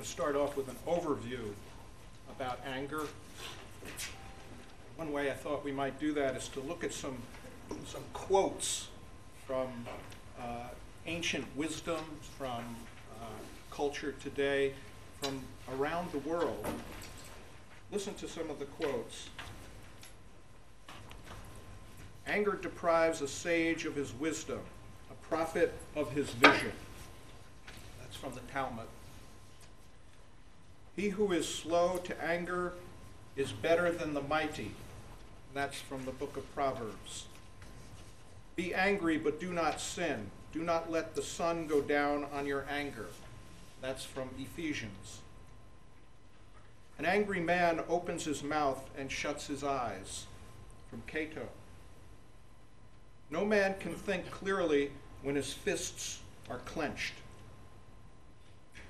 going to start off with an overview about anger. One way I thought we might do that is to look at some quotes from ancient wisdom, from culture today, from around the world. Listen to some of the quotes. Anger deprives a sage of his wisdom, a prophet of his vision. That's from the Talmud. He who is slow to anger is better than the mighty. That's from the book of Proverbs. Be angry, but do not sin. Do not let the sun go down on your anger. That's from Ephesians. An angry man opens his mouth and shuts his eyes. From Cato. No man can think clearly when his fists are clenched.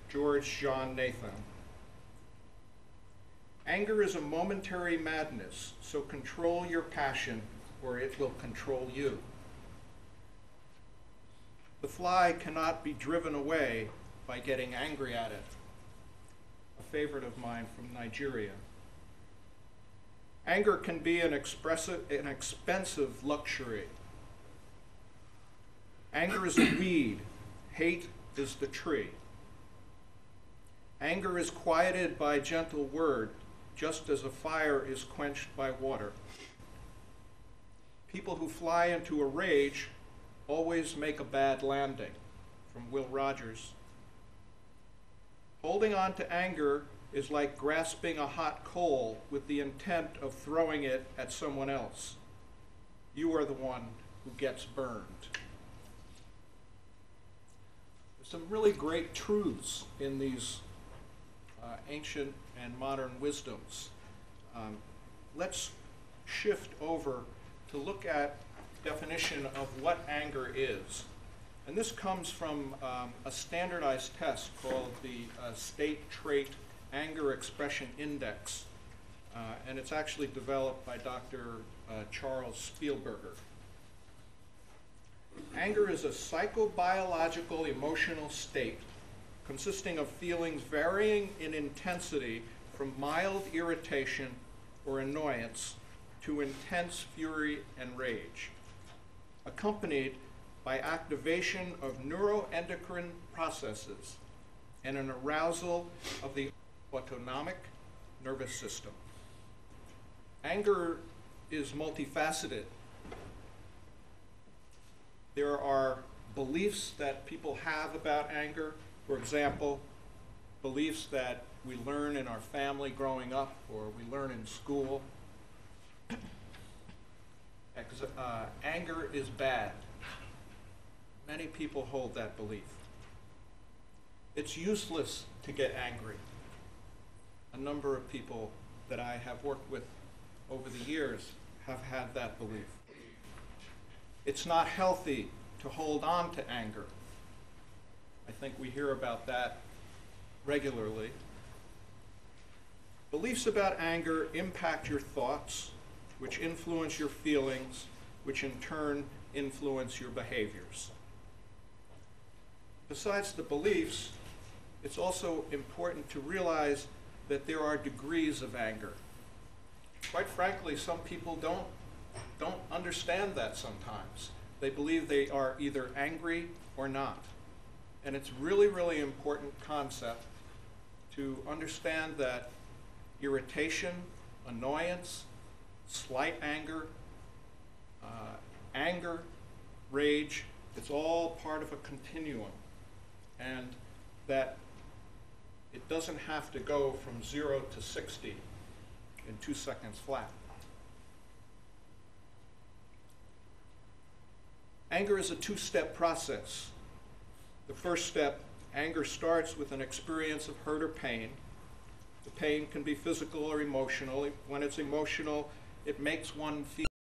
George John Nathan. Anger is a momentary madness, so control your passion or it will control you. The fly cannot be driven away by getting angry at it. A favorite of mine from Nigeria. Anger can be an expensive luxury. Anger is a weed. Hate is the tree. Anger is quieted by a gentle word, just as a fire is quenched by water. People who fly into a rage always make a bad landing. From Will Rogers. Holding on to anger is like grasping a hot coal with the intent of throwing it at someone else. You are the one who gets burned. There's some really great truths in these ancient and modern wisdoms. Let's shift over to look at definition of what anger is. And this comes from a standardized test called the State Trait Anger Expression Index. And it's actually developed by Dr. Charles Spielberger. Anger is a psychobiological emotional state consisting of feelings varying in intensity from mild irritation or annoyance to intense fury and rage, accompanied by activation of neuroendocrine processes and an arousal of the autonomic nervous system. Anger is multifaceted. There are beliefs that people have about anger. For example, beliefs that we learn in our family growing up or we learn in school. Anger is bad. Many people hold that belief. It's useless to get angry. A number of people that I have worked with over the years have had that belief. It's not healthy to hold on to anger. I think we hear about that regularly. Beliefs about anger impact your thoughts, which influence your feelings, which in turn influence your behaviors. Besides the beliefs, it's also important to realize that there are degrees of anger. Quite frankly, some people don't understand that sometimes. They believe they are either angry or not. And it's really, really important concept to understand that irritation, annoyance, slight anger, anger, rage, it's all part of a continuum. And that it doesn't have to go from 0 to 60 in 2 seconds flat. Anger is a two-step process. The first step, anger starts with an experience of hurt or pain. The pain can be physical or emotional. When it's emotional, it makes one feel